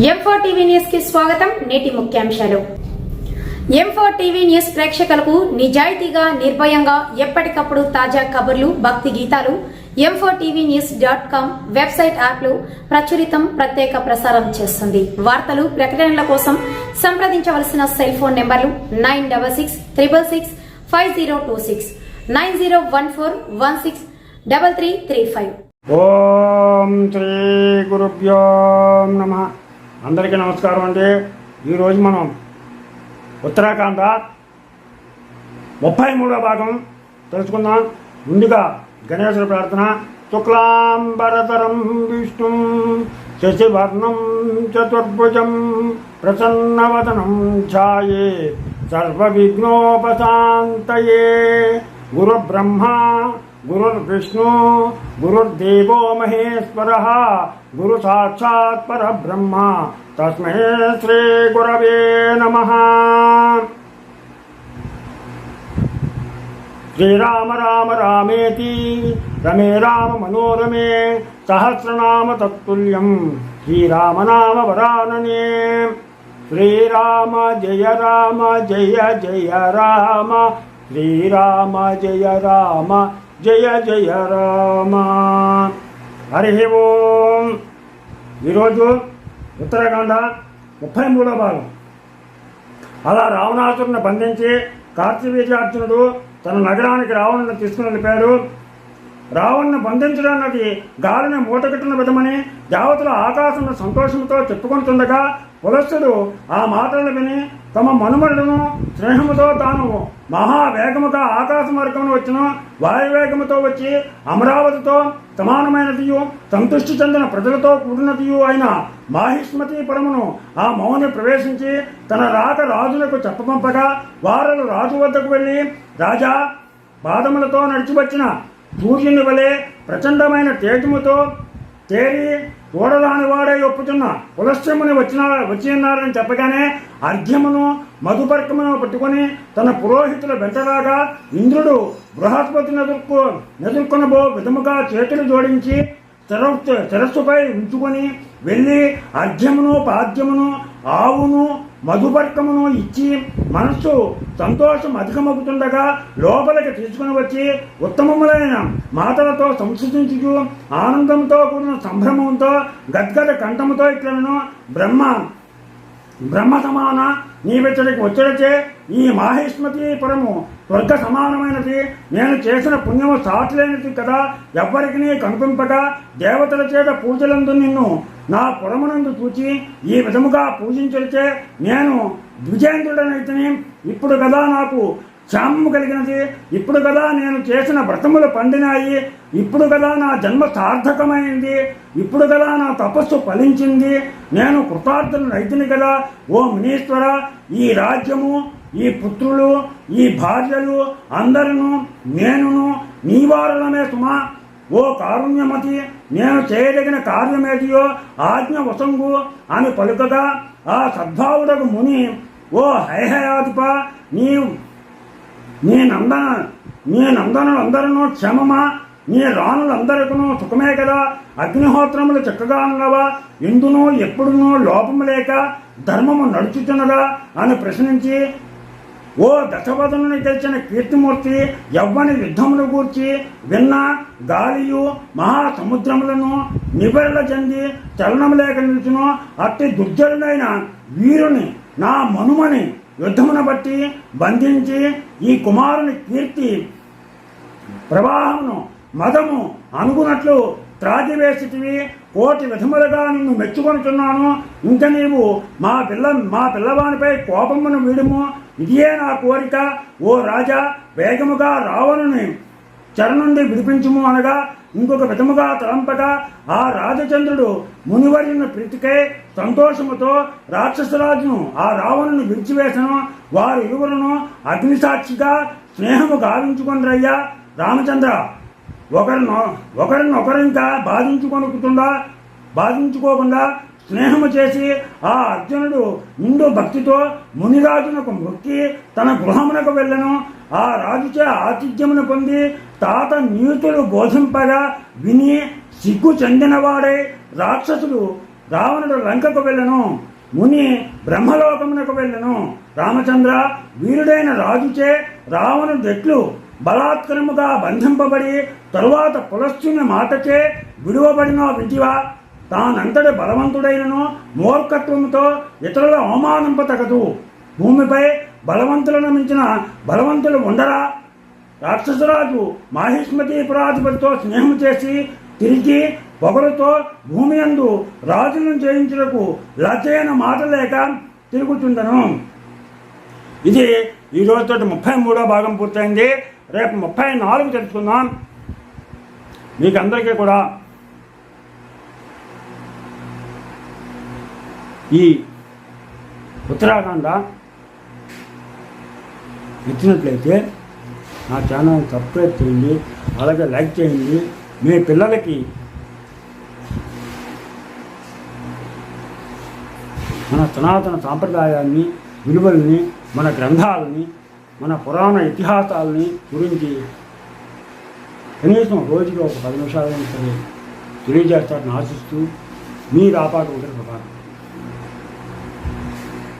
M4 TV news కి స్వాగతం. నేటి ముఖ్యాంశాలు. M4 టీవీ న్యూస్ ప్రేక్షకులకు నిజాయితీగా, నిర్భయంగా ఎప్పటికప్పుడు తాజా కబుర్లు, భక్తి గీతాలు m4tvnews.com వెబ్సైట్ యాప్లో ప్రచురితం, ప్రత్యేక ప్రసారం చేస్తుంది. వార్తలు, ప్రకటనల కోసం సంప్రదించవలసిన సెల్ ఫోన్ నెంబర్లు 9666665026 9014163335. ఓం శ్రీ గురుభ్యో నమః. అందరికీ నమస్కారం అండి. ఈరోజు మనం ఉత్తరాఖండ 33వ భాగం తెలుసుకుందాం. ముందుగా గణేశుడి ప్రార్థన. శుక్లాంబరధరం విష్ణుం శశివర్ణం చతుర్భుజం ప్రసన్నవదనం ఛాయే సర్వవిఘ్నోపశాంతయే. గురుబ్రహ్మా గురుర్విష్ణు గురుర్దేవో మహేశ్వరః గురు సాక్షాత్ పరబ్రహ్మ తస్మై శ్రీ గురవే నమః. శ్రీరామ రామ రామేతి రమే రామ మనోరమే సహస్రనామ తత్తుల్యం శ్రీరామనామ వరాననే. శ్రీరామ జయ రామ జయ జయ రామ శ్రీరామ జయ రామ జయ జయ రామ. హరి ఓం. ఈరోజు ఉత్తరాఖండ 33వ భాగం. అలా రావణాసురుని బంధించి కార్తవీర్యార్జునుడు తన నగరానికి రావణుని తీసుకుని వెళ్ళిపోయాడు. రావణ్ణి బంధించడాన్నది గాలిని మూటగట్టున విధమని దేవతల ఆకాశంలో సంతోషంతో చెప్పుకుంటుండగా పులస్తుడు ఆ మాటలను విని తమ మనుమరులను స్నేహముతో తాను మహావేగముగా ఆకాశ మార్గమును వచ్చిన వాయువేగముతో వచ్చి అమరావతితో సమానమైనదియు సంతృష్టి చెందిన ప్రజలతో కూడినదియు అయిన మాహిష్మతీపురమును ఆ మౌని ప్రవేశించి తన రాక రాజులకు చెప్పపంపగా వారలు రాజు వద్దకు వెళ్ళి, రాజా, పాదములతో నడిచి వచ్చిన సూర్యుని వలె ప్రచండమైన తేజముతో తేరి చూడదాని వాడే ఒప్పుచున్న పులస్త్యముని వచ్చిన్నారని చెప్పగానే అర్ఘ్యమును మధుపర్కమును పట్టుకుని తన పురోహితుల వెంటరాగా ఇంద్రుడు బృహస్పతిని ఎదుర్కొనబో విధముగా చేతులు జోడించి శిరస్సుపై ఉంచుకొని వెళ్ళి అర్ఘ్యమును పాద్యమును ఆవును మధుపర్కమును ఇచ్చి మనస్సు సంతోషం అధికమవుతుండగా లోపలికి తీసుకుని వచ్చి ఉత్తమములైన మాటలతో సంస్కృతించు ఆనందంతో కూడిన సంభ్రమంతో గద్గద కంఠముతో ఇట్లను, బ్రహ్మ సమాన నీవెచ్చడికి వచ్చడచే ఈ మాహిష్మతీపురము స్వర్గ సమానమైనది. నేను చేసిన పుణ్యము సాటిలేనిది కదా. ఎవ్వరికి కనిపింపక దేవతల చేత పూజలందు నిన్ను నా పురమునందు చూచి ఈ విధముగా పూజించడిచే నేను ద్విజేంద్రుడనైతిని. ఇప్పుడు కదా నాకు క్షేమము కలిగినది. ఇప్పుడు కదా నేను చేసిన వ్రతములు పండినాయి. ఇప్పుడు కదా నా జన్మ సార్థకమైంది. ఇప్పుడు కదా నా తపస్సు ఫలించింది. నేను కృతార్థులు రైతుని కదా. ఓ మునీశ్వర, ఈ రాజ్యము, ఈ పుత్రులు, ఈ భార్యలు అందరూ నేనును నీవారులమే సుమా. ఓ కారుణ్యమతి, నేను చేయదగిన కార్యమేదియో ఆజ్ఞ వసంగు అని పలుకగా ఆ సద్భావుడకు ముని, ఓ హైహయాధిప, నీ నందనులందరూ క్షమమా? నీ రాణులందరికీ సుఖమే కదా. అగ్నిహోత్రములు చక్కగా ఉన్నవా? ఎందునూ ఎప్పుడునూ లోపము లేక ధర్మము నడుచుతున్నదా అని ప్రశ్నించి, ఓ దశవదనుని తెలిసిన కీర్తిమూర్తి, యవ్వని యుద్ధమును గూర్చి విన్న గాలియు మహాసముద్రములను నిబెరల చెంది చలనము లేక నిలుచును అట్టి దుర్జనుడైన వీరుని నా మనుమని యుద్ధమును బట్టి బంధించి ఈ కుమారుని కీర్తి ప్రవాహమును మదము అనుగునట్లు త్రాగివేసిటివి. కోటి విధములుగా నిన్ను మెచ్చుకొనుచున్నాను. ఇంక నీవు మా పిల్లవానిపై కోపమును వీడుము. ఇదియే నా కోరిక. ఓ రాజా, వేగముగా రావణుని చెర నుండి విడిపించుము అనగా ఇంకొక విధముగా తలంపగా ఆ రాజచంద్రుడు మునివర్యుని ప్రీతికై సంతోషముతో రాక్షసరాజును ఆ రావణుని విడిచివేసను. వారు ఇరువురును అగ్నిసాక్షిగా స్నేహము గావించుకొనిరయ్యా. రామచంద్ర, ఒకరినొకరింకా బాధించుకోకుండా స్నేహము చేసి ఆ అర్జునుడు నిండు భక్తితో మునిరాజునకు మొక్కి తన గృహమునకు వెళ్ళను. ఆ రాజుచే ఆతిథ్యమును పొంది తాత నీతులు బోధింపగా విని సిగ్గు చెందినవాడై రాక్షసుడు రావణుడు లంకకు వెళ్ళెను, ముని బ్రహ్మలోకమునకు వెళ్ళెను. రామచంద్ర, వీరుడైన రాజుచే రావణుడు ఎట్లు బలాత్కరముగా బంధింపబడి తరువాత పులస్త్యుని మాటచే విడువబడినో వింటివా? తానంతటి బలవంతుడైనను మూర్ఖత్వముతో ఇతరుల అవమానింపతగదు. భూమిపై బలవంతులను మించిన బలవంతులు ఉండరా? రాక్షసరాజు మాహిష్మతీపురాధిపతితో స్నేహం చేసి తిరిగి పొగరుతో భూమి యందు రాజులను జయించుటకు లజ్జైన మాట లేక తిరుగుతుండను. ఇది ఈ రోజుతో 33వ భాగం పూర్తయింది. రేపు 34 తెలుసుకుందాం. మీకు అందరికీ కూడా ఈ ఉత్తరాఖండ ఇచ్చినట్లయితే నా ఛానల్ సబ్స్క్రైబ్ చేయండి, అలాగే లైక్ చేయండి. మీ పిల్లలకి మన సనాతన సాంప్రదాయాన్ని, విలువల్ని, మన గ్రంథాలని, మన పురాణ ఇతిహాసాలని గురించి కనీసం రోజులో ఒక 10 నిమిషాలైనా సరే తెలియజేస్తారని ఆశిస్తూ మీ రాపాటు ప్రభావం.